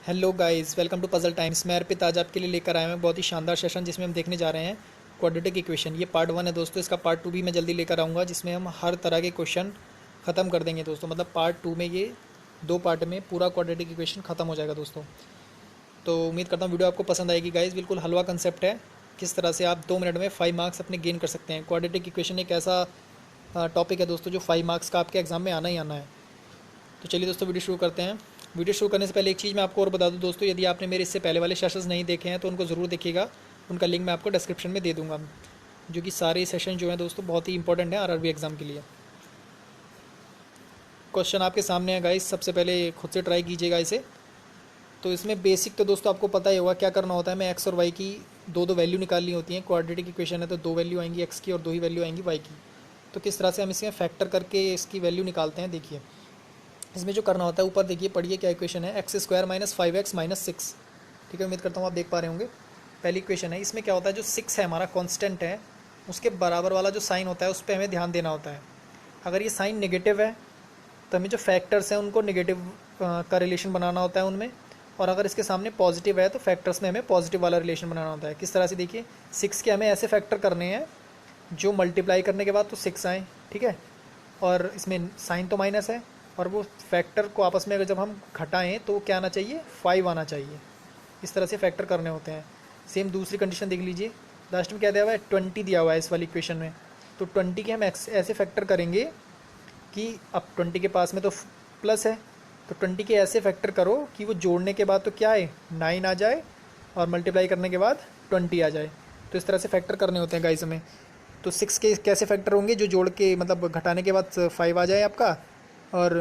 Hello guys, welcome to puzzle times. मैं अर्पित आज आपके लिए लेकर आया हूँ बहुत ही शानदार सेशन जिसमें हम देखने जा रहे हैं क्वाड्रेटिक इक्वेशन। ये पार्ट 1 है दोस्तों, इसका पार्ट 2 भी मैं जल्दी लेकर आऊँगा जिसमें हम हर तरह के क्वेश्चन ख़त्म कर देंगे दोस्तों। मतलब पार्ट 2 में ये 2 पार्ट में पूरा क्वाड्रेटिक इक्वेशन ख़त्म हो जाएगा दोस्तों। तो उम्मीद करता हूँ वीडियो आपको पसंद आएगी गाइस। बिल्कुल हलवा कंसेप्ट है, किस तरह से आप 2 मिनट में 5 मार्क्स अपने गेन कर सकते हैं। क्वाड्रेटिक इक्वेशन एक ऐसा टॉपिक है दोस्तों जो 5 मार्क्स का आपके एग्जाम में आना ही आना है। तो चलिए दोस्तों वीडियो शुरू करते हैं। वीडियो शुरू करने से पहले एक चीज़ मैं आपको और बता दूं दोस्तों, यदि आपने मेरे इससे पहले वाले सेशंस नहीं देखे हैं तो उनको ज़रूर देखिएगा। उनका लिंक मैं आपको डिस्क्रिप्शन में दे दूंगा, जो कि सारे सेशन जो हैं दोस्तों बहुत ही इंपॉर्टेंट है आरआरबी एग्ज़ाम के लिए। क्वेश्चन आपके सामने है गाइस, सबसे पहले खुद से ट्राई कीजिएगा इसे। तो इसमें बेसिक तो दोस्तों आपको पता ही होगा क्या करना होता है। मैं एक्स और वाई की दो दो वैल्यू निकालनी होती हैं। क्वाड्रेटिक इक्वेशन है तो 2 वैल्यू आएंगी एक्स की और 2 ही वैल्यू आएंगी वाई की। तो किस तरह से हम इसमें फैक्टर करके इसकी वैल्यू निकालते हैं, देखिए। इसमें जो करना होता है, ऊपर देखिए, पढ़िए क्या इक्वेशन है, x square minus 5x minus 6। ठीक है, उम्मीद करता हूँ आप देख पा रहे होंगे। पहली इक्वेशन है, इसमें क्या होता है, जो 6 है हमारा कांस्टेंट है, उसके बराबर वाला जो साइन होता है उस पर हमें ध्यान देना होता है। अगर ये साइन नेगेटिव है तो हमें जो फैक्टर्स हैं उनको नेगेटिव का रिलेशन बनाना होता है उनमें, और अगर इसके सामने पॉजिटिव है तो फैक्टर्स में हमें पॉजिटिव वाला रिलेशन बनाना होता है। किस तरह से, देखिए 6 के हमें ऐसे फैक्टर करने हैं जो मल्टीप्लाई करने के बाद तो 6 आए, ठीक है, और इसमें साइन तो माइनस है, और वो फैक्टर को आपस में अगर जब हम घटाएं तो क्या आना चाहिए, 5 आना चाहिए। इस तरह से फैक्टर करने होते हैं। सेम दूसरी कंडीशन देख लीजिए, लास्ट में क्या दिया हुआ है, 20 दिया हुआ है इस वाली इक्वेशन में। तो 20 के हम ऐसे फैक्टर करेंगे कि अब 20 के पास में तो प्लस है, तो 20 के ऐसे फैक्टर करो कि वो जोड़ने के बाद तो क्या है, 9 आ जाए, और मल्टीप्लाई करने के बाद 20 आ जाए। तो इस तरह से फैक्टर करने होते हैं गाइस हमें। तो 6 के कैसे फैक्टर होंगे, जो जोड़ के मतलब घटाने के बाद 5 आ जाए आपका, और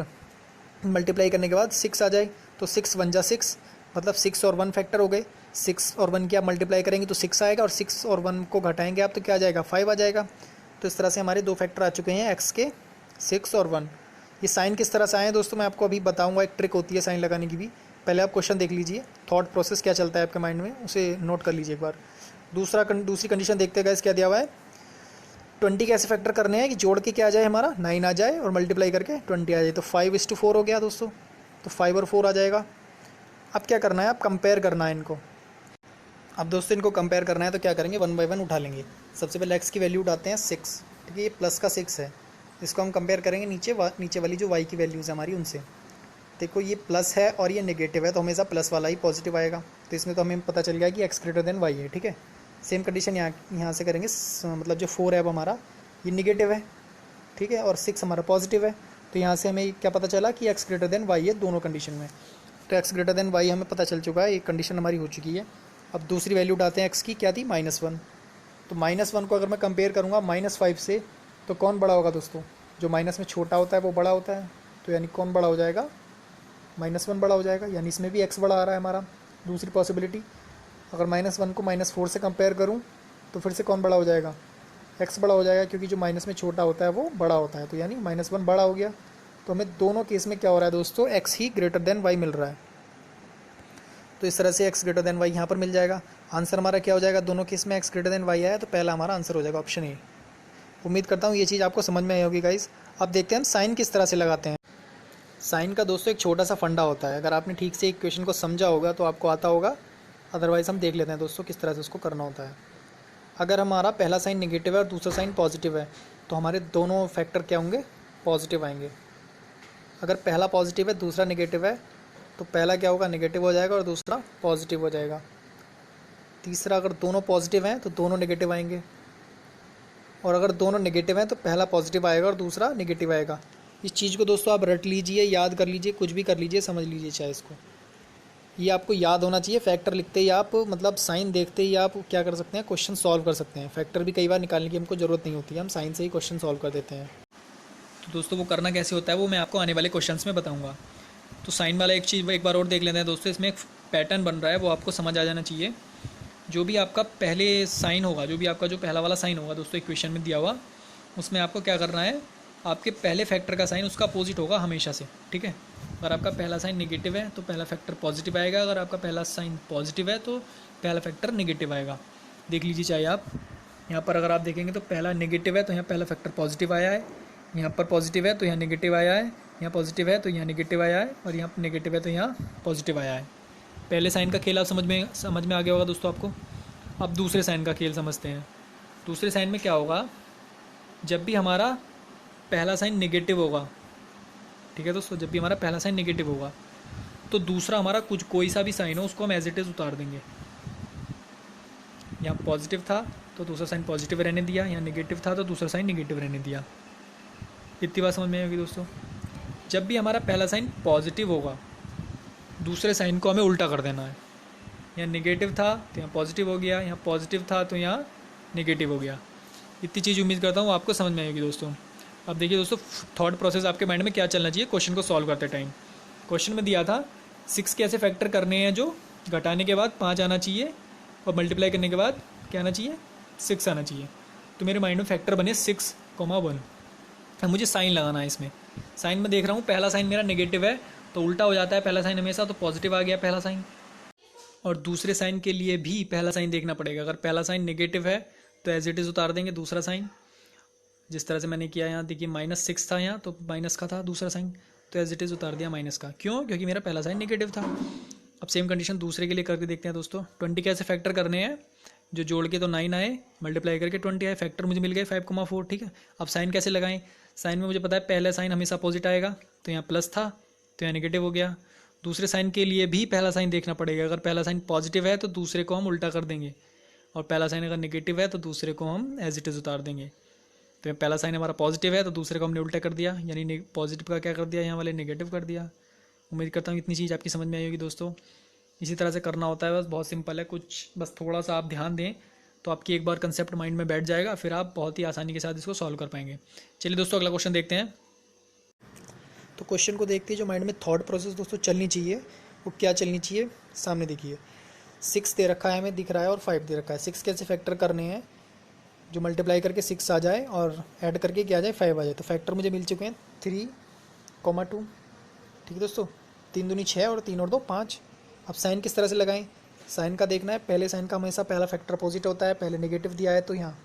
मल्टीप्लाई करने के बाद 6 आ जाए। तो 6 1 जा 6, मतलब 6 और 1 फैक्टर हो गए। 6 और 1 की आप मल्टीप्लाई करेंगे तो 6 आएगा, और 6 और 1 को घटाएंगे आप तो क्या आ जाएगा, 5 आ जाएगा। तो इस तरह से हमारे 2 फैक्टर आ चुके हैं एक्स के, 6 और 1। ये साइन किस तरह से आए हैं दोस्तों, मैं आपको अभी बताऊंगा। एक ट्रिक होती है साइन लगाने की भी। पहले आप क्वेश्चन देख लीजिए, थॉट प्रोसेस क्या चलता है आपके माइंड में, उसे नोट कर लीजिए एक बार। दूसरी कंडीशन देखते हैं गाइस, क्या दिया हुआ है, 20 कैसे फैक्टर करने हैं कि जोड़ के क्या आ जाए, हमारा 9 आ जाए, और मल्टीप्लाई करके 20 आ जाए। तो 5:4 हो गया दोस्तों, तो 5 और 4 आ जाएगा। अब क्या करना है, अब कंपेयर करना है इनको। अब दोस्तों इनको कंपेयर करना है तो क्या करेंगे, 1 बाय 1 उठा लेंगे। सबसे पहले एक्स की वैल्यू उठाते हैं 6, ठीक है, ये प्लस का 6 है। इसको हम कंपेयर करेंगे नीचे वाली जो वाई की वैल्यूज़ है हमारी उनसे। देखो ये प्लस है और ये नेगेटिव है, तो हमेशा प्लस वाला ही पॉजिटिव आएगा। तो इसमें तो हमें पता चल गया कि एक्स ग्रेटर देन वाई है, ठीक है। सेम कंडीशन यहाँ से करेंगे, मतलब जो 4 है अब हमारा ये निगेटिव है, ठीक है, और 6 हमारा पॉजिटिव है। तो यहाँ से हमें क्या पता चला कि एक्स ग्रेटर देन वाई है दोनों कंडीशन में। तो एक्स ग्रेटर देन वाई हमें पता चल चुका है, एक कंडीशन हमारी हो चुकी है। अब दूसरी वैल्यू उठाते हैं एक्स की, क्या थी, -1। तो -1 को अगर मैं कंपेयर करूँगा -5 से, तो कौन बड़ा होगा दोस्तों, जो माइनस में छोटा होता है वो बड़ा होता है। तो यानी कौन बड़ा हो जाएगा, -1 बड़ा हो जाएगा, यानी इसमें भी x बड़ा आ रहा है हमारा। दूसरी पॉसिबिलिटी, अगर -1 को -4 से कंपेयर करूं तो फिर से कौन बड़ा हो जाएगा, x बड़ा हो जाएगा, क्योंकि जो माइनस में छोटा होता है वो बड़ा होता है। तो यानी -1 बड़ा हो गया। तो हमें दोनों केस में क्या हो रहा है दोस्तों, x ही ग्रेटर देन y मिल रहा है। तो इस तरह से x ग्रेटर देन y यहाँ पर मिल जाएगा। आंसर हमारा क्या हो जाएगा, दोनों केस में x ग्रेटर देन y आया, तो पहला हमारा आंसर हो जाएगा ऑप्शन ए। उम्मीद करता हूँ ये चीज़ आपको समझ में आई होगी गाइस। अब देखते हैं हम साइन किस तरह से लगाते हैं। साइन का दोस्तों एक छोटा सा फंडा होता है, अगर आपने ठीक से इक्वेशन को समझा होगा तो आपको आता होगा, अदरवाइज़ हम देख लेते हैं दोस्तों किस तरह से उसको करना होता है। अगर हमारा पहला साइन नेगेटिव है और दूसरा साइन पॉजिटिव है, तो हमारे दोनों फैक्टर क्या होंगे, पॉजिटिव आएंगे। अगर पहला पॉजिटिव है दूसरा नेगेटिव है, तो पहला क्या होगा, नेगेटिव हो जाएगा, और दूसरा पॉजिटिव हो जाएगा। तीसरा, अगर दोनों पॉजिटिव हैं तो दोनों नेगेटिव आएंगे, और अगर दोनों नेगेटिव हैं तो पहला पॉजिटिव आएगा और दूसरा नेगेटिव आएगा। इस चीज़ को दोस्तों आप रट लीजिए, याद कर लीजिए, कुछ भी कर लीजिए, समझ लीजिए चाहे इसको। ये आपको याद होना चाहिए। फैक्टर लिखते ही आप, मतलब साइन देखते ही आप क्या कर सकते हैं, क्वेश्चन सॉल्व कर सकते हैं। फैक्टर भी कई बार निकालने की हमको ज़रूरत नहीं होती है, हम साइन से ही क्वेश्चन सॉल्व कर देते हैं। तो दोस्तों वो करना कैसे होता है वो मैं आपको आने वाले क्वेश्चन में बताऊँगा। तो साइन वाला एक चीज़ एक बार और देख लेते हैं दोस्तों। इसमें एक पैटर्न बन रहा है, वो आपको समझ आ जाना चाहिए। जो भी आपका पहले साइन होगा, जो भी आपका जो पहला वाला साइन होगा दोस्तों इक्वेशन में दिया हुआ, उसमें आपको क्या करना है, आपके पहले फैक्टर का साइन उसका अपोजिट होगा हमेशा से, ठीक है। अगर आपका पहला साइन नेगेटिव है तो पहला फैक्टर पॉजिटिव आएगा, अगर आपका पहला साइन पॉजिटिव है तो पहला फैक्टर नेगेटिव आएगा। देख लीजिए चाहे आप, यहाँ पर अगर आप देखेंगे तो पहला नेगेटिव है तो यहाँ पहला फैक्टर पॉजिटिव आया है, यहाँ पर पॉजिटिव है तो यहाँ नेगेटिव आया है, यहाँ पॉजिटिव है तो यहाँ नेगेटिव आया है, और यहाँ नेगेटिव है तो यहाँ पॉजिटिव आया है। पहले साइन का खेल आप समझ में आ गया होगा दोस्तों आपको। अब दूसरे साइन का खेल समझते हैं। दूसरे साइन में क्या होगा, जब भी हमारा पहला साइन नेगेटिव होगा, ठीक है दोस्तों, जब भी हमारा पहला साइन नेगेटिव होगा तो दूसरा हमारा कुछ कोई सा भी साइन हो उसको हम एज इट इज़ उतार देंगे। यहाँ पॉजिटिव था तो दूसरा साइन पॉजिटिव रहने दिया, यहाँ नेगेटिव था तो दूसरा साइन नेगेटिव रहने दिया। इतनी बात समझ में आएगी दोस्तों। जब भी हमारा पहला साइन पॉजिटिव होगा दूसरे साइन को हमें उल्टा कर देना है। यहाँ नेगेटिव था तो यहाँ पॉजिटिव हो गया, यहाँ पॉजिटिव था तो यहाँ नेगेटिव हो गया। इतनी चीज़ उम्मीद करता हूँ आपको समझ में आएगी दोस्तों। अब देखिए दोस्तों, थॉट प्रोसेस आपके माइंड में क्या चलना चाहिए क्वेश्चन को सॉल्व करते टाइम। क्वेश्चन में दिया था 6 के ऐसे फैक्टर करने हैं जो घटाने के बाद 5 आना चाहिए और मल्टीप्लाई करने के बाद क्या आना चाहिए, 6 आना चाहिए। तो मेरे माइंड में फैक्टर बने 6,1। अब मुझे साइन लगाना है इसमें। साइन में देख रहा हूँ पहला साइन मेरा नेगेटिव है तो उल्टा हो जाता है पहला साइन हमेशा, तो पॉजिटिव आ गया पहला साइन। और दूसरे साइन के लिए भी पहला साइन देखना पड़ेगा। अगर पहला साइन नेगेटिव है तो एज इट इज़ उतार देंगे दूसरा साइन, जिस तरह से मैंने किया। यहाँ देखिए -6 था यहाँ, तो माइनस का था दूसरा साइन, तो एज इट इज़ उतार दिया माइनस का। क्यों? क्योंकि मेरा पहला साइन नेगेटिव था। अब सेम कंडीशन दूसरे के लिए करके देखते हैं दोस्तों। 20 कैसे फैक्टर करने हैं, जो जोड़ के तो 9 आए, मल्टीप्लाई करके 20 आए, फैक्टर मुझे मिल गए 5,4। ठीक है, अब साइन कैसे लगाएं। साइन में मुझे पता है पहला साइन हमेशा अपोजिट आएगा, तो यहाँ प्लस था तो यहाँ नेगेटिव हो गया। दूसरे साइन के लिए भी पहला साइन देखना पड़ेगा। अगर पहला साइन पॉजिटिव है तो दूसरे को हम उल्टा कर देंगे, और पहला साइन अगर नेगेटिव है तो दूसरे को हम एज इट इज़ उतार देंगे। तो पहला साइन हमारा पॉजिटिव है तो दूसरे को हमने उल्टा कर दिया, यानी पॉजिटिव का क्या कर दिया, यहाँ वाले नेगेटिव कर दिया। उम्मीद करता हूँ इतनी चीज़ आपकी समझ में आई होगी दोस्तों। इसी तरह से करना होता है, बस बहुत सिंपल है। कुछ बस थोड़ा सा आप ध्यान दें तो आपकी एक बार कंसेप्ट माइंड में बैठ जाएगा, फिर आप बहुत ही आसानी के साथ इसको सॉल्व कर पाएंगे। चलिए दोस्तों, अगला क्वेश्चन देखते हैं। तो क्वेश्चन को देखते ही जो माइंड में थॉट प्रोसेस दोस्तों चलनी चाहिए वो क्या चलनी चाहिए, सामने देखिए 6 दे रखा है हमें, दिख रहा है, और 5 दे रखा है। 6 कैसे फैक्टर करने हैं, जो मल्टीप्लाई करके 6 आ जाए और ऐड करके क्या आ जाए 5 आ जाए। तो फैक्टर मुझे मिल चुके हैं 3,2। ठीक है दोस्तों, 3 दूनी 6 और 3 और 2 5। अब साइन किस तरह से लगाएं, साइन का देखना है। पहले साइन का हमेशा पहला फैक्टर अपोजिट होता है, पहले नेगेटिव दिया है तो यहाँ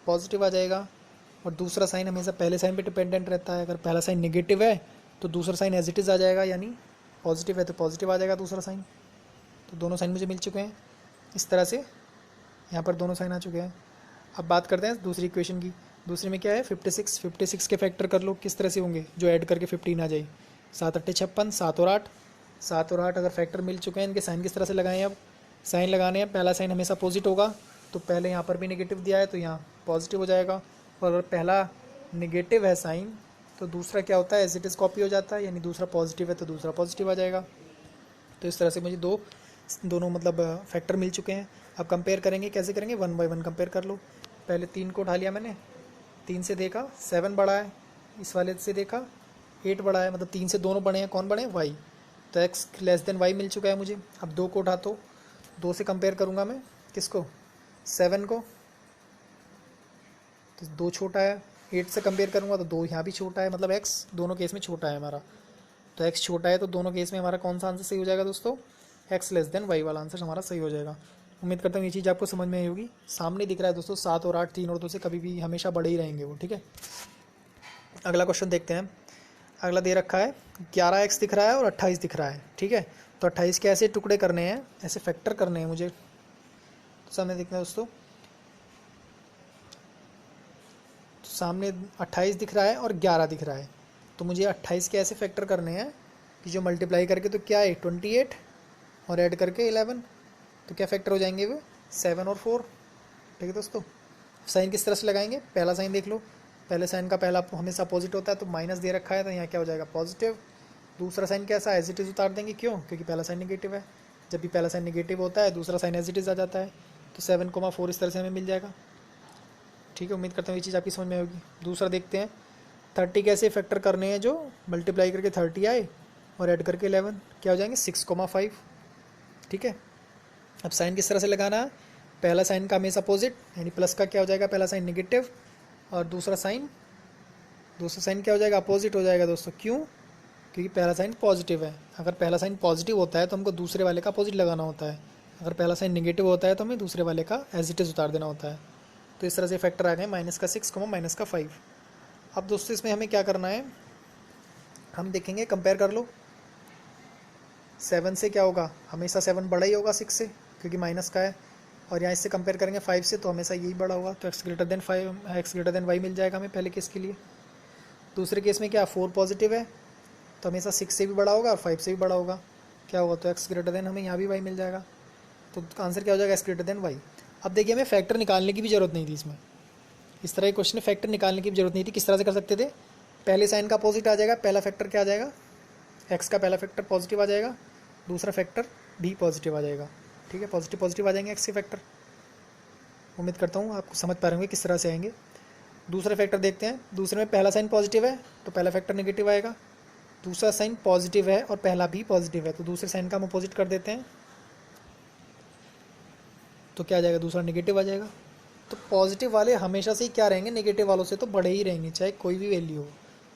पॉजिटिव आ जाएगा, और दूसरा साइन हमेशा पहले साइन पे डिपेंडेंट रहता है। अगर पहला साइन नेगेटिव है तो दूसरा साइन एज इट इज़ आ जाएगा, यानी पॉजिटिव है तो पॉजिटिव आ जाएगा दूसरा साइन। तो दोनों साइन मुझे मिल चुके हैं। इस तरह से यहाँ पर दोनों साइन आ चुके हैं। अब बात करते हैं दूसरी इक्वेशन की। दूसरे में क्या है 56 के फैक्टर कर लो, किस तरह से होंगे, जो ऐड करके 15 आ जाए। 7 8 56, 7 और 8, 7 और 8 अगर फैक्टर मिल चुके हैं, इनके साइन किस तरह से लगाएं। अब साइन लगाने हैं, पहला साइन हमेशा अपोजिट होगा, तो पहले यहाँ पर भी नेगेटिव दिया है तो यहाँ पॉजिटिव हो जाएगा। और अगर पहला नेगेटिव है साइन तो दूसरा क्या होता है, एज इट इज़ कॉपी हो जाता है, यानी दूसरा पॉजिटिव है तो दूसरा पॉजिटिव आ जाएगा। तो इस तरह से मुझे दोनों मतलब फैक्टर मिल चुके हैं। अब कंपेयर करेंगे, कैसे करेंगे, 1 बाय 1 कंपेयर कर लो। पहले 3 को उठा लिया मैंने, 3 से देखा 7 बड़ा है, इस वाले से देखा 8 बड़ा है, मतलब 3 से दोनों बड़े हैं, कौन बड़े हैं, वाई। तो x लेस देन वाई मिल चुका है मुझे। अब 2 को उठा, तो 2 से कंपेयर करूँगा मैं किसको, 7 को, तो 2 छोटा है। 8 से कंपेयर करूँगा तो 2 यहाँ भी छोटा है, मतलब x दोनों केस में छोटा है हमारा। तो x छोटा है तो दोनों केस में हमारा कौन सा आंसर सही हो जाएगा दोस्तों, x लेस देन वाई वाला आंसर हमारा सही हो जाएगा। उम्मीद करता हूँ ये चीज़ आपको समझ में आई होगी। सामने दिख रहा है दोस्तों 7 और 8, 3 और 2 से कभी भी हमेशा बड़े ही रहेंगे वो। ठीक है, अगला क्वेश्चन देखते हैं। अगला दे रखा है 11x दिख रहा है और 28 दिख रहा है। ठीक है, तो 28 के ऐसे टुकड़े करने हैं, ऐसे फैक्टर करने हैं मुझे। तो सामने देखना है दोस्तों, तो सामने 28 दिख रहा है और 11 दिख रहा है। तो मुझे 28 के ऐसे फैक्टर करने हैं कि जो मल्टीप्लाई करके तो क्या है 28 और ऐड करके 11, तो क्या फैक्टर हो जाएंगे वो 7 और 4। ठीक है दोस्तों, साइन किस तरह से लगाएंगे, पहला साइन देख लो, पहले साइन का पहला हमेशा अपोजिट होता है, तो माइनस दे रखा है तो यहाँ क्या हो जाएगा पॉजिटिव। दूसरा साइन कैसा एज इट इज़ उतार देंगे, क्यों, क्योंकि पहला साइन नेगेटिव है। जब भी पहला साइन नेगेटिव होता है दूसरा साइन एज इट इज़ आ जाता है, तो 7,4 इस तरह से हमें मिल जाएगा। ठीक है, उम्मीद करता हूँ ये चीज़ आपकी समझ में होगी। दूसरा देखते हैं 30 कैसे फैक्टर करने हैं, जो मल्टीप्लाई करके 30 आए और ऐड करके 11, क्या हो जाएंगे 6,5। ठीक है, अब साइन किस तरह से लगाना है, पहला साइन का हमेशा अपोजिट, यानी प्लस का क्या हो जाएगा, पहला साइन नेगेटिव और दूसरा साइन क्या हो जाएगा, अपोजिट हो जाएगा दोस्तों। क्यों, क्योंकि पहला साइन पॉजिटिव है। अगर पहला साइन पॉजिटिव होता है तो हमको दूसरे वाले का अपोजिट लगाना होता है, अगर पहला साइन नेगेटिव होता है तो हमें दूसरे वाले का एज इट इज़ उतार देना होता है। तो इस तरह से फैक्टर आ गए -6, -5। अब दोस्तों इसमें हमें क्या करना है, हम देखेंगे, कंपेयर कर लो। 7 से क्या होगा, हमेशा 7 बड़ा ही होगा 6 से, क्योंकि माइनस का है। और यहाँ इससे कंपेयर करेंगे 5 से, तो हमेशा यही बड़ा होगा, तो x greater than 5, x greater than y मिल जाएगा हमें पहले केस के लिए। दूसरे केस में क्या, 4 पॉजिटिव है तो हमेशा 6 से भी बड़ा होगा और 5 से भी बड़ा होगा, क्या होगा, तो एक्स ग्रेटर देन हमें यहाँ भी वाई मिल जाएगा। तो आंसर क्या हो जाएगा, एक्स ग्रेटर देन वाई। अब देखिए हमें फैक्टर निकालने की भी ज़रूरत नहीं थी इसमें, इस तरह के क्वेश्चन में फैक्टर निकालने की भी जरूरत नहीं थी। किस तरह से कर सकते थे, पहले साइन का अपोजिट आ जाएगा, पहला फैक्टर क्या आ जाएगा, एक्स का पहला फैक्टर पॉजिटिव आ जाएगा, दूसरा फैक्टर भी पॉजिटिव आ जाएगा। ठीक है, पॉजिटिव पॉजिटिव आ जाएंगे एक्स के फैक्टर। उम्मीद करता हूँ आपको समझ पा रहे होंगे किस तरह से आएंगे। दूसरा फैक्टर देखते हैं, दूसरे में पहला साइन पॉजिटिव है तो पहला फैक्टर नेगेटिव आएगा, दूसरा साइन पॉजिटिव है और पहला भी पॉजिटिव है तो दूसरे साइन का हम अपोजिट कर देते हैं, तो क्या आ जाएगा, दूसरा नेगेटिव आ जाएगा। तो पॉजिटिव वाले हमेशा से ही क्या रहेंगे, नेगेटिव वालों से तो बड़े ही रहेंगे, चाहे कोई भी वैल्यू हो।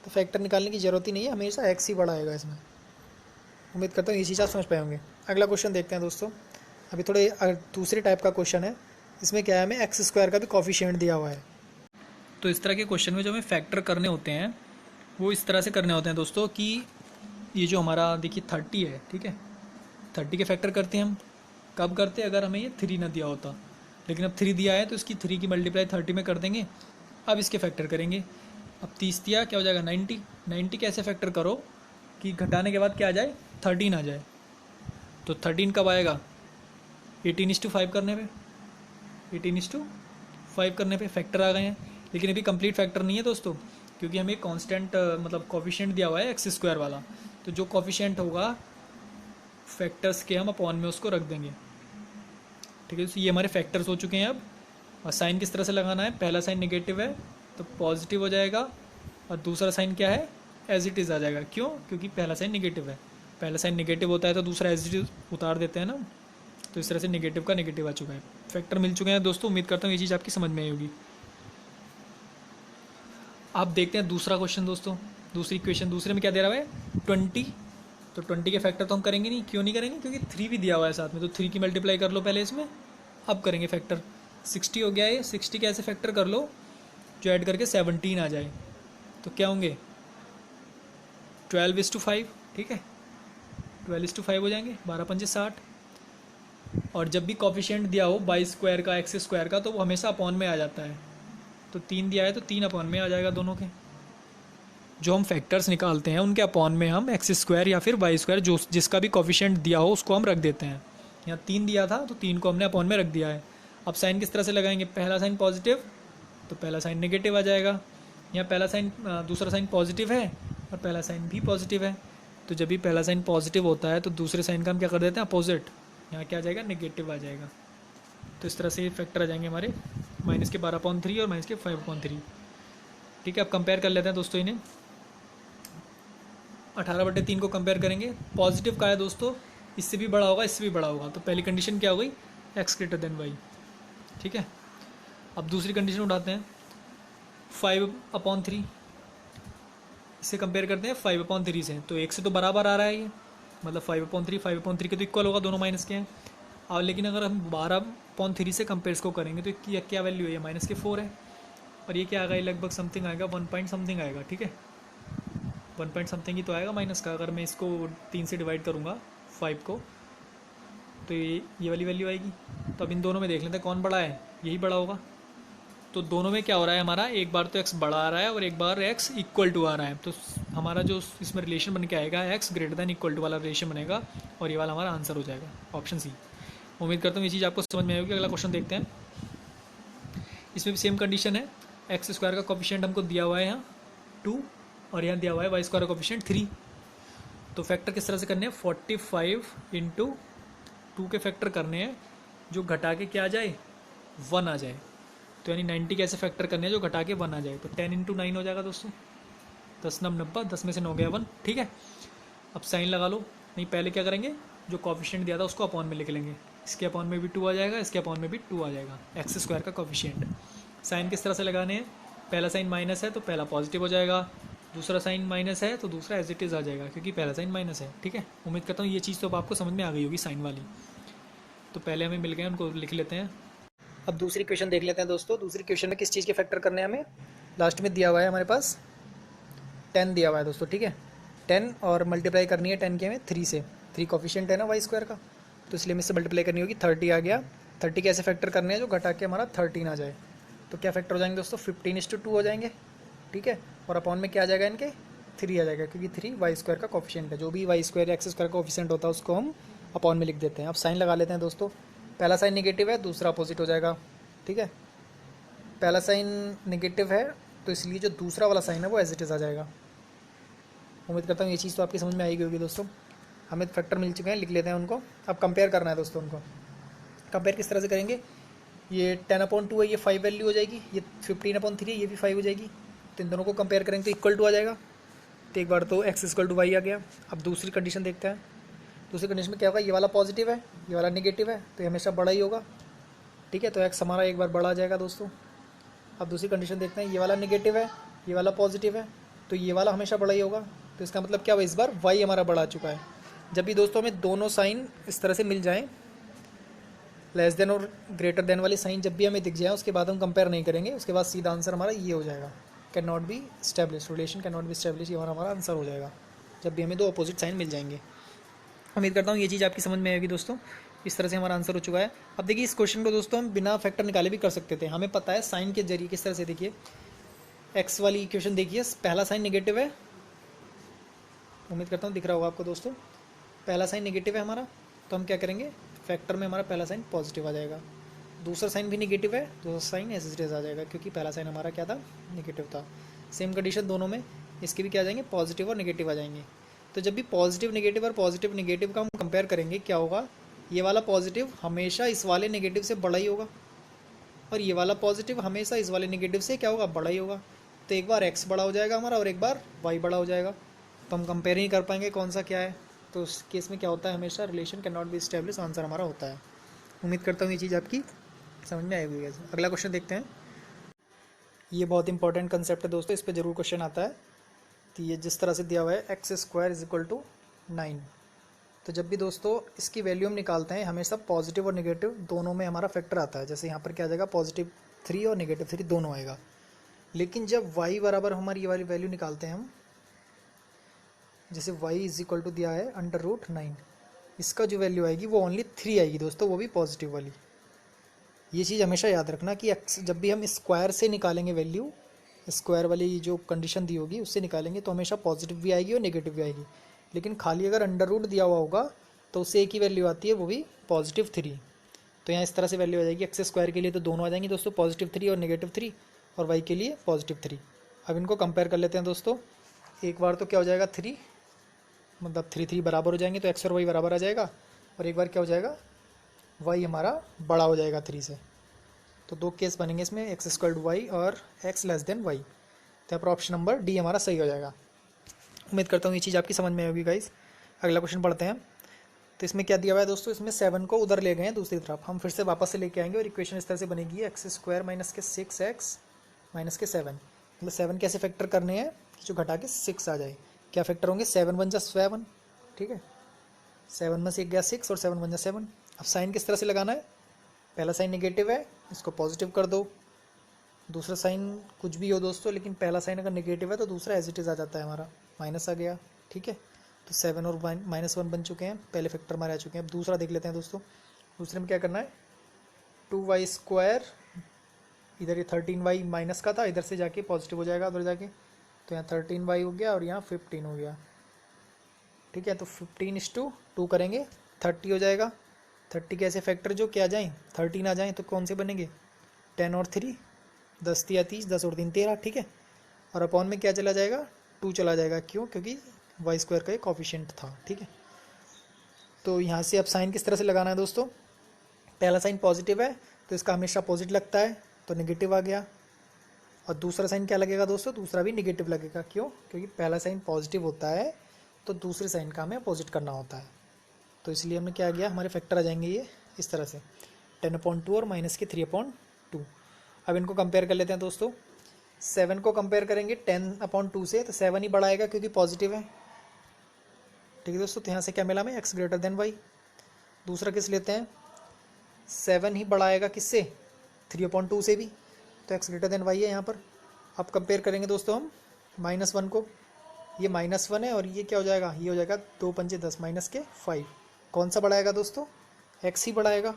तो फैक्टर निकालने की ज़रूरत ही नहीं है, हमेशा एक्स ही बड़ा आएगा इसमें। उम्मीद करता हूँ ये चीज़ आप समझ पाए होंगे। अगला क्वेश्चन देखते हैं दोस्तों। अभी थोड़े दूसरे टाइप का क्वेश्चन है, इसमें क्या है, हमें एक्स स्क्वायर का भी कॉफिशिएंट दिया हुआ है। तो इस तरह के क्वेश्चन में जो हमें फैक्टर करने होते हैं वो इस तरह से करने होते हैं दोस्तों कि ये जो हमारा देखिए 30 है, ठीक है, 30 के फैक्टर करते हैं हम। कब करते हैं, अगर हमें ये 3 ना दिया होता, लेकिन अब 3 दिया है तो इसकी 3 की मल्टीप्लाई 30 में कर देंगे। अब इसके फैक्टर करेंगे। अब 30 दिया, क्या हो जाएगा 90। 90 कैसे फैक्टर करो कि घटाने के बाद क्या आ जाए, 13 आ जाए। तो 13 कब आएगा, 18:5 करने पे, 18:5 करने पे फैक्टर आ गए हैं। लेकिन अभी कंप्लीट फैक्टर नहीं है दोस्तों, क्योंकि हमें कांस्टेंट मतलब कॉफिशिएंट दिया हुआ है एक्स स्क्वायर वाला। तो जो कॉफिशिएंट होगा फैक्टर्स के हम अपॉन में उसको रख देंगे। ठीक है, तो ये हमारे फैक्टर्स हो चुके हैं अब। और साइन किस तरह से लगाना है, पहला साइन नेगेटिव है तो पॉजिटिव हो जाएगा, और दूसरा साइन क्या है, एज इट इज़ आ जाएगा। क्यों, क्योंकि पहला साइन नेगेटिव है, पहला साइन नेगेटिव होता है तो दूसरा एज इट इज उतार देते हैं ना। तो इस तरह से नेगेटिव का नेगेटिव आ चुका है, फैक्टर मिल चुके हैं दोस्तों। उम्मीद करता हूँ ये चीज़ आपकी समझ में आई होगी। आप देखते हैं दूसरा क्वेश्चन दोस्तों। दूसरी इक्वेशन, दूसरे में क्या दे रहा है, 20। तो 20 के फैक्टर तो हम करेंगे नहीं, क्यों नहीं करेंगे, क्योंकि 3 भी दिया हुआ है साथ में, तो 3 की मल्टीप्लाई कर लो पहले इसमें, अब करेंगे फैक्टर। 60 हो गया है, 60 के ऐसे फैक्टर कर लो जो ऐड करके 17 आ जाए। तो क्या होंगे, 12:5, ठीक है, 12:5 हो जाएंगे, 12 पंजे 60। और जब भी कॉफिशिएंट दिया हो बाई स्क्वायर का, एक्स स्क्वायर का, तो वो हमेशा अपॉन में आ जाता है। तो 3 दिया है तो 3 अपॉन में आ जाएगा दोनों के। जो हम फैक्टर्स निकालते हैं उनके अपॉन में हम एक्स स्क्वायर या फिर वाई स्क्वायर जो जिसका भी कॉफिशिएंट दिया हो उसको हम रख देते हैं। यहाँ 3 दिया था तो 3 को हमने अपॉन में रख दिया है। अब साइन किस तरह से लगाएंगे, पहला साइन पॉजिटिव तो पहला साइन नेगेटिव आ जाएगा। यहाँ पहला साइन, दूसरा साइन पॉजिटिव है और पहला साइन भी पॉजिटिव है। तो जब भी पहला साइन पॉजिटिव होता है तो दूसरे साइन का हम क्या कर देते हैं, अपोजिट। यहाँ क्या आ जाएगा, नेगेटिव आ जाएगा। तो इस तरह से फैक्टर आ जाएंगे हमारे माइनस के 12/3 और माइनस के 5/3। ठीक है, अब कंपेयर कर लेते हैं दोस्तों इन्हें। 18/3 को कंपेयर करेंगे, पॉजिटिव का है दोस्तों, इससे भी बड़ा होगा, इससे भी बड़ा होगा। तो पहली कंडीशन क्या हो गई, एक्स ग्रेटर देन वाई। ठीक है, अब दूसरी कंडीशन उठाते हैं, 5/3 इससे कंपेयर करते हैं 5/3 से। तो एक से तो बराबर आ रहा है ये, मतलब 5/3 के तो इक्वल होगा, दोनों माइनस के हैं। और लेकिन अगर हम 12/3 से कंपेयर इसको करेंगे तो क्या वैल्यू है, ये माइनस के 4 है। और ये क्या आएगा, लगभग समथिंग आएगा, 1 पॉइंट समथिंग आएगा। ठीक है, 1 पॉइंट समथिंग ही तो आएगा माइनस का। अगर मैं इसको 3 से डिवाइड करूँगा 5 को, तो ये वाली वैल्यू आएगी। तो अब इन दोनों में देख लेते हैं कौन बड़ा है, यही बड़ा होगा। तो दोनों में क्या हो रहा है हमारा, एक बार तो x बड़ा आ रहा है और एक बार x इक्वल टू आ रहा है। तो हमारा जो इसमें रिलेशन बन के आएगा, x greater than equal to वाला रिलेशन बनेगा, और ये वाला हमारा आंसर हो जाएगा, ऑप्शन सी। उम्मीद करता हूँ ये चीज़ आपको समझ में आएगी। अगला क्वेश्चन देखते हैं। इसमें भी सेम कंडीशन है, एक्स स्क्वायर का कोफिशिएंट हमको दिया हुआ है यहाँ 2, और यहाँ दिया हुआ है वाई स्क्वायर का कोफिशिएंट 3। तो फैक्टर किस तरह से करने हैं, 45 × 2 के फैक्टर करने हैं जो घटा के क्या आ जाए, 1 आ जाए। तो यानी 90 कैसे फैक्टर करने हैं जो घटा के 1 आ जाए। तो 10 × 9 हो जाएगा दोस्तों, 10 9 90, 10 में से 9 गया 1। ठीक है, अब साइन लगा लो। नहीं, पहले क्या करेंगे, जो कॉफिशिएंट दिया था उसको अपॉन में लिख लेंगे। इसके अपॉन में भी 2 आ जाएगा, इसके अपॉन में भी 2 आ जाएगा, एक्स स्क्वायर का कॉफिशिएंट। साइन किस तरह से लगाने हैं, पहला साइन माइनस है तो पहला पॉजिटिव हो जाएगा, दूसरा साइन माइनस है तो दूसरा एज इट इज़ आ जाएगा, क्योंकि पहला साइन माइनस है। ठीक है, उम्मीद करता हूँ ये चीज़ तो अब आपको समझ में आ गई होगी साइन वाली। तो पहले हमें मिल गए, उनको लिख लेते हैं। अब दूसरी क्वेश्चन देख लेते हैं दोस्तों। दूसरी क्वेश्चन में किस चीज़ के फैक्टर करने हैं हमें, लास्ट में दिया हुआ है हमारे पास 10 दिया हुआ है दोस्तों। ठीक है, 10 और मल्टीप्लाई करनी है 10 के हमें 3 से। 3 कॉफिशिएंट है ना वाई स्क्वायर का, तो इसलिए हमें इससे मल्टीप्लाई करनी होगी। 30 आ गया। 30 कैसे फैक्टर करने हैं जो घटा के हमारा 13 आ जाए, तो क्या फैक्टर हो जाएंगे दोस्तों, 15:2 हो जाएंगे, ठीक है। और अपॉन में क्या आ जाएगा इनके, 3 आ जाएगा, क्योंकि 3 वाई स्क्वायर का कॉफिशिएंट है। जो भी वाई स्क्वायर या एक्स स्क्वायर का कॉफिशिएंट होता है उसको हम अपॉन में लिख देते हैं। अब साइन लगा लेते हैं दोस्तों। पहला साइन नेगेटिव है, दूसरा अपोजिट हो जाएगा, ठीक है। पहला साइन नेगेटिव है तो इसलिए जो दूसरा वाला साइन है वो एज इट इज़ आ जाएगा। उम्मीद करता हूँ ये चीज़ तो आपकी समझ में आएगी होगी दोस्तों। हमें फैक्टर मिल चुके हैं, लिख लेते हैं उनको। अब कंपेयर करना है दोस्तों उनको। कंपेयर किस तरह से करेंगे, ये 10/2 है, ये 5 वैल्यू हो जाएगी, ये 15/3 है, ये भी 5 हो जाएगी। तो इन दोनों को कंपेयर करेंगे तो इक्वल टू आ जाएगा। तो एक बार तो x इक्वल टू वाई आ गया। अब दूसरी कंडीशन देखते हैं। दूसरी कंडीशन में क्या होगा, ये वाला पॉजिटिव है, ये वाला नेगेटिव है, तो ये हमेशा बड़ा ही होगा, ठीक है। तो x हमारा एक बार बड़ा आ जाएगा दोस्तों। अब दूसरी कंडीशन देखते हैं, ये वाला नेगेटिव है, ये वाला पॉजिटिव है, तो ये वाला हमेशा बड़ा ही होगा। तो इसका मतलब क्या हुआ, इस बार y हमारा बड़ा आ चुका है। जब भी दोस्तों हमें दोनों साइन इस तरह से मिल जाएं, लेस देन और ग्रेटर देन वाले साइन जब भी हमें दिख जाए, उसके बाद हम कंपेयर नहीं करेंगे, उसके बाद सीधा आंसर हमारा ये हो जाएगा, can not be establish, relation can not be establish, ये हमारा आंसर हो जाएगा जब भी हमें दो अपोजिट साइन मिल जाएंगे। उम्मीद करता हूँ ये चीज़ आपकी समझ में आएगी दोस्तों। इस तरह से हमारा आंसर हो चुका है। अब देखिए इस क्वेश्चन को दोस्तों हम बिना फैक्टर निकाले भी कर सकते थे। हमें पता है साइन के जरिए किस तरह से, देखिए एक्स वाली इक्वेशन देखिए, पहला साइन नेगेटिव है, उम्मीद करता हूँ दिख रहा होगा आपको दोस्तों। पहला साइन नेगेटिव है हमारा, तो हम क्या करेंगे, फैक्टर में हमारा पहला साइन पॉजिटिव आ जाएगा। दूसरा साइन भी नेगेटिव है, दूसरा साइन एज इट इज आ जाएगा, क्योंकि पहला साइन हमारा क्या था, नेगेटिव था। सेम कंडीशन दोनों में, इसके भी क्या आ जाएंगे, पॉजिटिव और नेगेटिव आ जाएंगे। तो जब भी पॉजिटिव नेगेटिव और पॉजिटिव नेगेटिव का हम कंपेयर करेंगे, क्या होगा, ये वाला पॉजिटिव हमेशा इस वाले नेगेटिव से बड़ा ही होगा, और ये वाला पॉजिटिव हमेशा इस वाले नेगेटिव से क्या होगा, बड़ा ही होगा। तो एक बार x बड़ा हो जाएगा हमारा और एक बार y बड़ा हो जाएगा, तो हम कंपेयर नहीं कर पाएंगे कौन सा क्या है। तो उस केस में क्या होता है, हमेशा relation can not be establish, answer हमारा होता है। उम्मीद करता हूँ ये चीज़ आपकी समझ में आएगी। अगला क्वेश्चन देखते हैं। ये बहुत इंपॉर्टेंट कंसेप्ट है दोस्तों, इस पर जरूर क्वेश्चन आता है। तो ये जिस तरह से दिया हुआ है x² इज इक्वल टू 9, तो जब भी दोस्तों इसकी वैल्यू हम निकालते हैं, हमेशा पॉजिटिव और नेगेटिव दोनों में हमारा फैक्टर आता है। जैसे यहाँ पर क्या आ जाएगा, +3 और -3 दोनों आएगा। लेकिन जब y बराबर हमारी ये वाली वैल्यू निकालते हैं हम, जैसे y इज इक्वल टू दिया है √9, इसका जो वैल्यू आएगी वो ओनली 3 आएगी दोस्तों, वो भी पॉजिटिव वाली। ये चीज़ हमेशा याद रखना कि जब भी हम स्क्वायर से निकालेंगे वैल्यू, स्क्वायर वाली जो कंडीशन दी होगी उससे निकालेंगे, तो हमेशा पॉजिटिव भी आएगी और नेगेटिव भी आएगी। लेकिन खाली अगर √ दिया हुआ होगा तो उससे एक ही वैल्यू आती है, वो भी +3। तो यहाँ इस तरह से वैल्यू आ जाएगी। x² के लिए तो दोनों आ जाएंगी दोस्तों, +3 और -3, और y के लिए +3। अब इनको कंपेयर कर लेते हैं दोस्तों। एक बार तो क्या हो जाएगा, 3 मतलब 3 बराबर हो जाएंगे, तो x और y बराबर आ जाएगा। और एक बार क्या हो जाएगा, y हमारा बड़ा हो जाएगा 3 से। तो दो केस बनेंगे इसमें, x² y और x y। तो यहाँ पर ऑप्शन नंबर डी हमारा सही हो जाएगा। उम्मीद करता हूँ ये चीज़ आपकी समझ में आएगी गाइस। अगला क्वेश्चन पढ़ते हैं। तो इसमें क्या दिया हुआ है दोस्तों, इसमें 7 को उधर ले गए हैं दूसरी तरफ, हम फिर से वापस से लेके आएंगे और इक्वेशन इस तरह से बनेगी, x² -6x - 7। मतलब 7 कैसे फैक्टर करने हैं कि जो घटा के 6 आ जाए। क्या फैक्टर होंगे, 7 × 1 = 7, ठीक है। 7 में से एक गया 6 और 7 × 1 = 7। अब साइन किस तरह से लगाना है, पहला साइन नेगेटिव है, इसको पॉजिटिव कर दो। दूसरा साइन कुछ भी हो दोस्तों, लेकिन पहला साइन अगर नेगेटिव है तो दूसरा एज इट इज़ आ जाता है, हमारा माइनस आ गया, ठीक है। तो 7 और -1 बन चुके हैं, पहले फैक्टर हमारे आ चुके हैं। अब दूसरा देख लेते हैं दोस्तों। दूसरे में क्या करना है, 2y², इधर ये 13y माइनस का था, इधर से जाके पॉजिटिव हो जाएगा उधर जाके, तो यहाँ 13y हो गया और यहाँ 15 हो गया, ठीक है। तो 15:2 करेंगे, 30 हो जाएगा। 30 के ऐसे फैक्टर जो क्या जाएँ, 13 आ जाएँ, तो कौन से बनेंगे, 10 और 3 10 × 30, 10 और 3 13, ठीक है। और अपॉन में क्या चला जाएगा, 2 चला जाएगा, क्यों, क्योंकि y² का एक कॉफिशिएंट था, ठीक है। तो यहाँ से अब साइन किस तरह से लगाना है दोस्तों, पहला साइन पॉजिटिव है तो इसका हमेशा अपोजिट लगता है, तो नेगेटिव आ गया। और दूसरा साइन क्या लगेगा दोस्तों, दूसरा भी नेगेटिव लगेगा, क्यों, क्योंकि पहला साइन पॉजिटिव होता है तो दूसरे साइन का हमें अपोजिट करना होता है। तो इसलिए हमें क्या आ गया, हमारे फैक्टर आ जाएंगे ये इस तरह से, 10/2 और -3/2। अब इनको कंपेयर कर लेते हैं दोस्तों। 7 को कंपेयर करेंगे 10/2 से, तो 7 ही बड़ा आएगा क्योंकि पॉजिटिव है, ठीक है दोस्तों। तो यहाँ से क्या मिला हमें, x > y। दूसरा किस लेते हैं, 7 ही बड़ा आएगा किससे, 3/2 से भी, तो x > y है यहाँ पर। अब कंपेयर करेंगे दोस्तों हम -1 को, ये -1 है और ये क्या हो जाएगा, ये हो जाएगा 2 पंजे 10 माइनस के 5। कौन सा बड़ा आएगा दोस्तों, x ही बड़ा आएगा,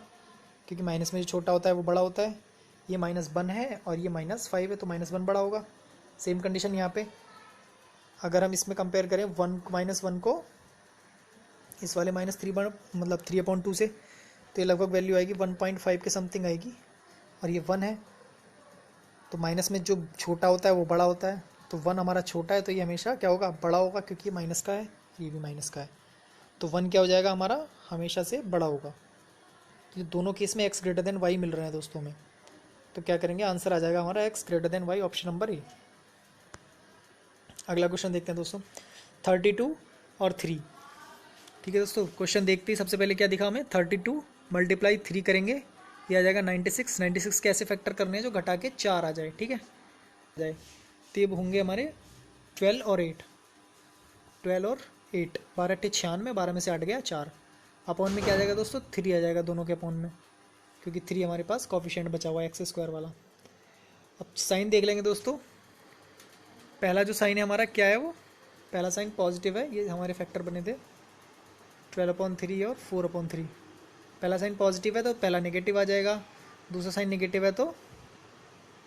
क्योंकि माइनस में जो छोटा होता है वो बड़ा होता है। ये -1 है और ये -5 है, तो -1 बड़ा होगा। सेम कंडीशन यहाँ पे अगर हम इसमें कंपेयर करें 1 -1 को इस वाले -3 मतलब 3/2 से, तो ये लगभग वैल्यू आएगी 1.5 के समथिंग आएगी। और ये 1 है, तो माइनस में जो छोटा होता है वो बड़ा होता है, तो 1 हमारा छोटा है, तो ये हमेशा क्या होगा, बड़ा होगा, क्योंकि ये माइनस का है, ये भी माइनस का है। तो 1 क्या हो जाएगा हमारा, हमेशा से बड़ा होगा। तो दोनों केस में x ग्रेटर देन y मिल रहे हैं दोस्तों में, तो क्या करेंगे, आंसर आ जाएगा हमारा x greater then y, option number A. अगला क्वेश्चन देखते हैं दोस्तों, 32 और 3। ठीक है दोस्तों, क्वेश्चन देखते ही सबसे पहले क्या दिखा हमें, 32 × 3 करेंगे, ये आ जाएगा 96। 96 कैसे फैक्टर करने हैं, जो घटा के 4 आ जाए, ठीक है, जाए, तो ये होंगे हमारे 12 और 8, 12 और 8, 12 × 96, 12 में से 8 गया 4। अपॉन में क्या आ जाएगा दोस्तों, 3 आ जाएगा दोनों के अपॉन में, क्योंकि 3 हमारे पास कॉफिशिएंट बचा हुआ है x² वाला। अब साइन देख लेंगे दोस्तों, पहला जो साइन है हमारा क्या है, वो पहला साइन पॉजिटिव है, ये हमारे फैक्टर बने थे 12/3 और 4/3। पहला साइन पॉजिटिव है तो पहला नेगेटिव आ जाएगा, दूसरा साइन नेगेटिव है तो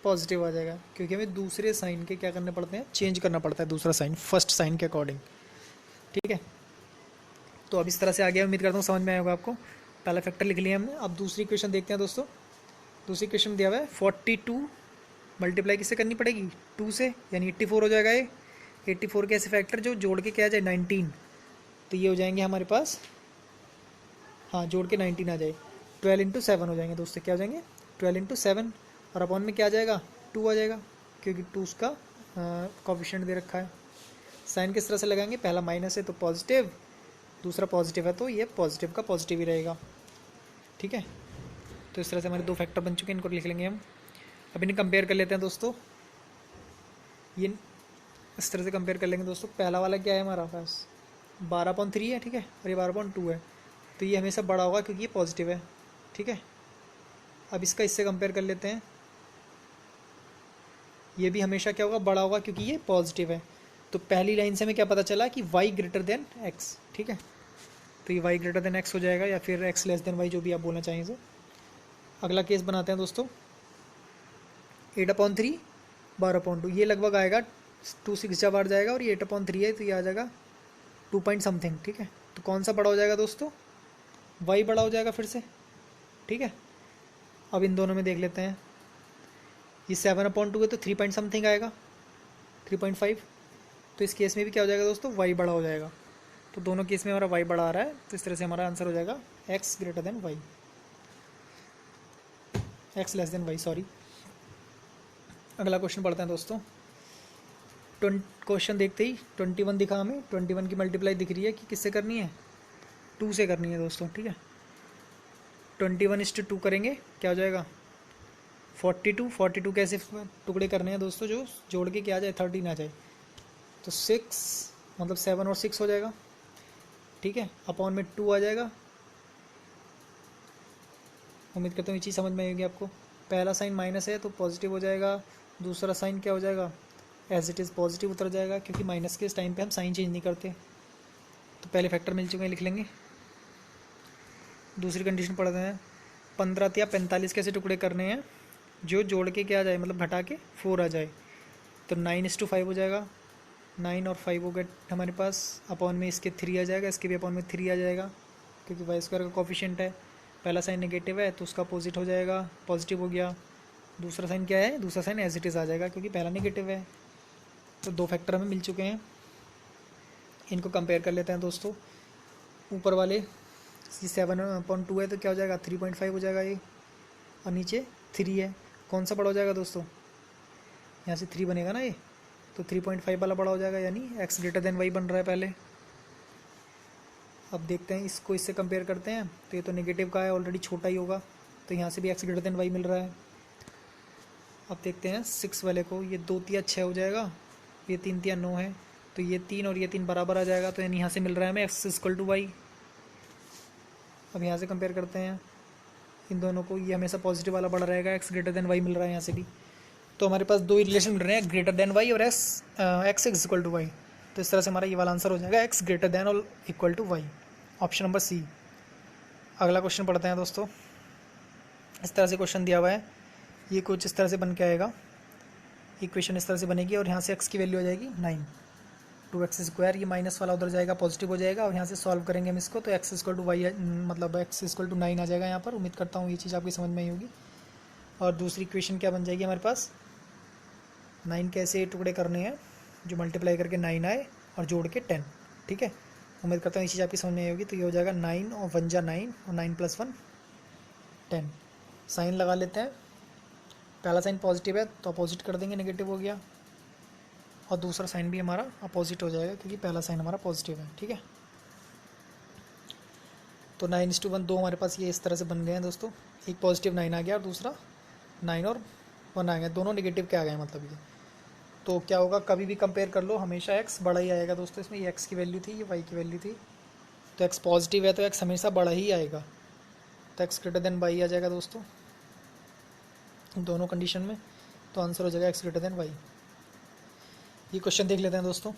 पॉजिटिव आ जाएगा, क्योंकि हमें दूसरे साइन के क्या करने पड़ते हैं, चेंज करना पड़ता है दूसरा साइन फर्स्ट साइन के अकॉर्डिंग। ठीक है, तो अब इस तरह से आ गया, उम्मीद करता हूँ समझ में आएगा आपको। पहला फैक्टर लिख लिया हमने। अब दूसरी क्वेश्चन देखते हैं दोस्तों। दूसरी क्वेश्चन दिया हुआ है 42 मल्टीप्लाई किससे करनी पड़ेगी, 2 से, यानी 84 हो जाएगा ये। 84 के ऐसे फैक्टर जो जोड़ के क्या आ जाए 19, तो ये हो जाएंगे हमारे पास, हाँ जोड़ के 19 आ जाए, 12 × 7 हो जाएंगे दोस्तों, क्या हो जाएंगे 12 × 7, और अपॉन में क्या आ जाएगा 2 आ जाएगा, क्योंकि 2 उसका कोफिशिएंट दे रखा है। साइन किस तरह से लगाएंगे, पहला माइनस है तो पॉजिटिव, दूसरा पॉजिटिव है तो ये पॉजिटिव का पॉजिटिव ही रहेगा। ठीक है, तो इस तरह से हमारे दो फैक्टर बन चुके हैं, इनको लिख लेंगे हम। अब इन्हें कंपेयर कर लेते हैं दोस्तों, ये इस तरह से कंपेयर कर लेंगे दोस्तों। पहला वाला क्या है हमारा पास 12/3 है, ठीक है, और ये 12/2 है, तो ये हमेशा बड़ा होगा क्योंकि ये पॉजिटिव है। ठीक है, अब इसका इससे कंपेयर कर लेते हैं, ये भी हमेशा क्या होगा, बड़ा होगा, क्योंकि ये पॉजिटिव है। तो पहली लाइन से हमें क्या पता चला कि y ग्रेटर देन x। ठीक है, तो ये y ग्रेटर देन x हो जाएगा, या फिर x लेस देन y, जो भी आप बोलना चाहें इसे। अगला केस बनाते हैं दोस्तों, 8/3 12/2, ये लगभग आएगा 2 6 बार जाएगा, और ये 8/3 है तो ये आ जाएगा 2 पॉइंट समथिंग। ठीक है, तो कौन सा बड़ा हो जाएगा दोस्तों, y बड़ा हो जाएगा फिर से। ठीक है, अब इन दोनों में देख लेते हैं, ये 7/2 है तो 3 पॉइंट समथिंग आएगा, 3.5, तो इस केस में भी क्या हो जाएगा दोस्तों, y बड़ा हो जाएगा। तो दोनों केस में हमारा y बड़ा आ रहा है, तो इस तरह से हमारा आंसर हो जाएगा x greater then y, x less than y, sorry. अगला क्वेश्चन पढ़ते हैं दोस्तों। क्वेश्चन देखते ही 21 दिखा हमें, 21 की मल्टीप्लाई दिख रही है कि किससे करनी है, 2 से करनी है दोस्तों। ठीक है, 21/2 करेंगे, क्या हो जाएगा 42 कैसे टुकड़े करने हैं दोस्तों, जो जोड़ के क्या आ जाए 13 आ जाए, तो 6 मतलब 7 और 6 हो जाएगा। ठीक है, अपॉन में 2 आ जाएगा। उम्मीद करता हूँ ये चीज़ समझ में आएगी आपको। पहला साइन माइनस है तो पॉजिटिव हो जाएगा, दूसरा साइन क्या हो जाएगा, एज इट इज़ पॉजिटिव उतर जाएगा, क्योंकि माइनस के इस टाइम पे हम साइन चेंज नहीं करते। तो पहले फैक्टर मिल चुके हैं, लिख लेंगे। दूसरी कंडीशन पढ़ते हैं, 15 या 45 कैसे टुकड़े करने हैं, जो जोड़ के क्या आ जाए, मतलब घटा के 4 आ जाए, तो 9:5 हो जाएगा। 9 और 5 हो गए हमारे पास, अपॉन में इसके 3 आ जाएगा, इसके भी अपॉन में 3 आ जाएगा, क्योंकि y² का कोफिशिएंट है। पहला साइन नेगेटिव है तो उसका अपोजिट हो जाएगा, पॉजिटिव हो गया। दूसरा साइन क्या है, दूसरा साइन एज इट इज़ आ जाएगा, क्योंकि पहला नेगेटिव है। तो दो फैक्टर हमें मिल चुके हैं, इनको कंपेयर कर लेते हैं दोस्तों। ऊपर वाले 7/2 है तो क्या हो जाएगा 3.5 हो जाएगा ये, और नीचे 3 है, कौन सा बड़ा हो जाएगा दोस्तों, यहाँ से 3 बनेगा ना ये, तो 3.5 वाला बड़ा हो जाएगा, यानी x ग्रेटर देन y बन रहा है पहले। अब देखते हैं इसको इससे कंपेयर करते हैं, तो ये तो नेगेटिव का है, ऑलरेडी छोटा ही होगा, तो यहाँ से भी x ग्रेटर देन y मिल रहा है। अब देखते हैं 6 वाले को, ये 2 3 6 हो जाएगा, ये 3 3 9 है, तो ये 3 और ये 3 बराबर आ जाएगा, तो यानी यहाँ से मिल रहा है हमें x = y। अब यहाँ से कंपेयर करते हैं इन दोनों को, ये हमेशा पॉजिटिव वाला बड़ा रहेगा, x ग्रेटर देन y मिल रहा है यहाँ से भी। तो हमारे पास दो ही रिलेशन मिल रहे हैं, ग्रेटर देन y और x = y। तो इस तरह से हमारा ये वाला आंसर हो जाएगा एक्स ग्रेटर देन और equal to y, option number C. अगला क्वेश्चन पढ़ते हैं दोस्तों। इस तरह से क्वेश्चन दिया हुआ है, ये कुछ इस तरह से बन के आएगा, इक्वेशन इस तरह से बनेगी और यहाँ से एक्स की वैल्यू हो जाएगी 9, 2x², ये माइनस वाला उधर जाएगा पॉजिटिव हो जाएगा और यहाँ से सॉल्व करेंगे हम इसको, तो x इक्वल टू वाई मतलब x इक्वल टू 9 आ जाएगा यहाँ पर। उम्मीद करता हूँ ये चीज़ आपकी समझ में आई होगी। और दूसरी इक्वेशन क्या बन जाएगी हमारे पास, 9 कैसे टुकड़े करने हैं जो मल्टीप्लाई करके 9 आए और जोड़ के 10, ठीक है। उम्मीद करता हूँ ये चीज़ आपकी समझ में आई होगी। तो ये हो जाएगा 9 और 1 जा 9 और 9 + 1 10। साइन लगा लेते हैं, पहला साइन पॉजिटिव है तो अपोजिट कर देंगे, नेगेटिव हो गया, और दूसरा साइन भी हमारा अपोजिट हो जाएगा क्योंकि पहला साइन हमारा पॉजिटिव है, ठीक है। तो 9:1 दो हमारे पास ये इस तरह से बन गए हैं दोस्तों, एक पॉजिटिव 9 आ गया और दूसरा 9 और 1 आ गया, दोनों नेगेटिव के आ गए मतलब ये। तो क्या होगा, कभी भी कंपेयर कर लो हमेशा x बड़ा ही आएगा दोस्तों। इसमें ये x की वैल्यू थी, ये y की वैल्यू थी, तो x पॉजिटिव है तो x हमेशा बड़ा ही आएगा, तो x ग्रेटर देन y आ जाएगा दोस्तों दोनों कंडीशन में। तो आंसर हो जाएगा x ग्रेटर देन y। ये क्वेश्चन देख लेते हैं दोस्तों।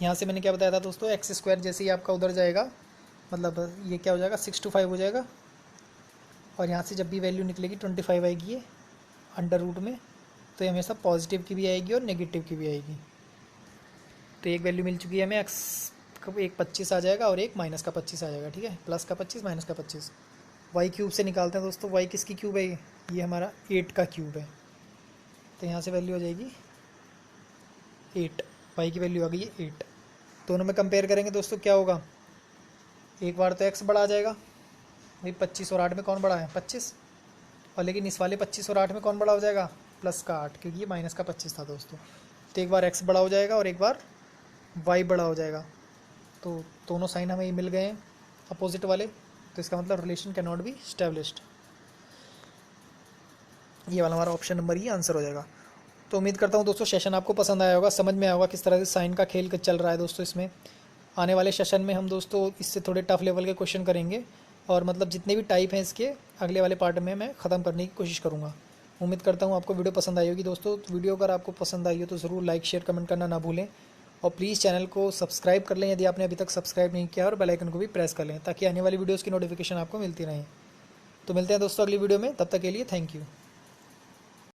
यहाँ से मैंने क्या बताया था दोस्तों, x² जैसे ही आपका उधर जाएगा मतलब ये क्या हो जाएगा 6 to 5 हो जाएगा, और यहाँ से जब भी वैल्यू निकलेगी 25 आएगी ये अंडर रूट में, तो ये हमेशा पॉजिटिव की भी आएगी और नेगेटिव की भी आएगी। तो एक वैल्यू मिल चुकी है हमें, x का एक 25 आ जाएगा और एक माइनस का 25 आ जाएगा, ठीक है, प्लस का 25 माइनस का 25। y क्यूब से निकालते हैं दोस्तों, y किसकी क्यूब है, ये हमारा 8 का क्यूब है, तो यहाँ से वैल्यू हो जाएगी 8, y की वैल्यू आ गई है 8। दोनों में कंपेयर करेंगे दोस्तों क्या होगा, एक बार तो x बड़ा आ जाएगा भाई, 25 और 8 में कौन बड़ा है 25, और लेकिन इस वाले 25 और 8 में कौन बड़ा हो जाएगा प्लस का 8, क्योंकि ये माइनस का 25 था दोस्तों। तो एक बार x बड़ा हो जाएगा और एक बार y बड़ा हो जाएगा, तो दोनों साइन हमें मिल गए हैं अपोजिट वाले, तो इसका मतलब relation can not be established. ये वाला हमारा ऑप्शन नंबर ही आंसर हो जाएगा। तो उम्मीद करता हूँ दोस्तों सेशन आपको पसंद आया होगा, समझ में आया होगा किस तरह से साइन का खेल चल रहा है दोस्तों। इसमें आने वाले सेशन में हम दोस्तों इससे थोड़े टफ लेवल के क्वेश्चन करेंगे, और मतलब जितने भी टाइप हैं इसके अगले वाले पार्ट में मैं ख़त्म करने की कोशिश करूँगा। उम्मीद करता हूँ आपको वीडियो पसंद आई होगी दोस्तों। वीडियो अगर आपको पसंद आई हो तो ज़रूर लाइक शेयर कमेंट करना ना भूलें, और प्लीज़ चैनल को सब्सक्राइब कर लें यदि आपने अभी तक सब्सक्राइब नहीं किया, और बेल आइकन को भी प्रेस कर लें ताकि आने वाली वीडियोज़ की नोटिफिकेशन आपको मिलती रहे। तो मिलते हैं दोस्तों अगली वीडियो में, तब तक के लिए थैंक यू।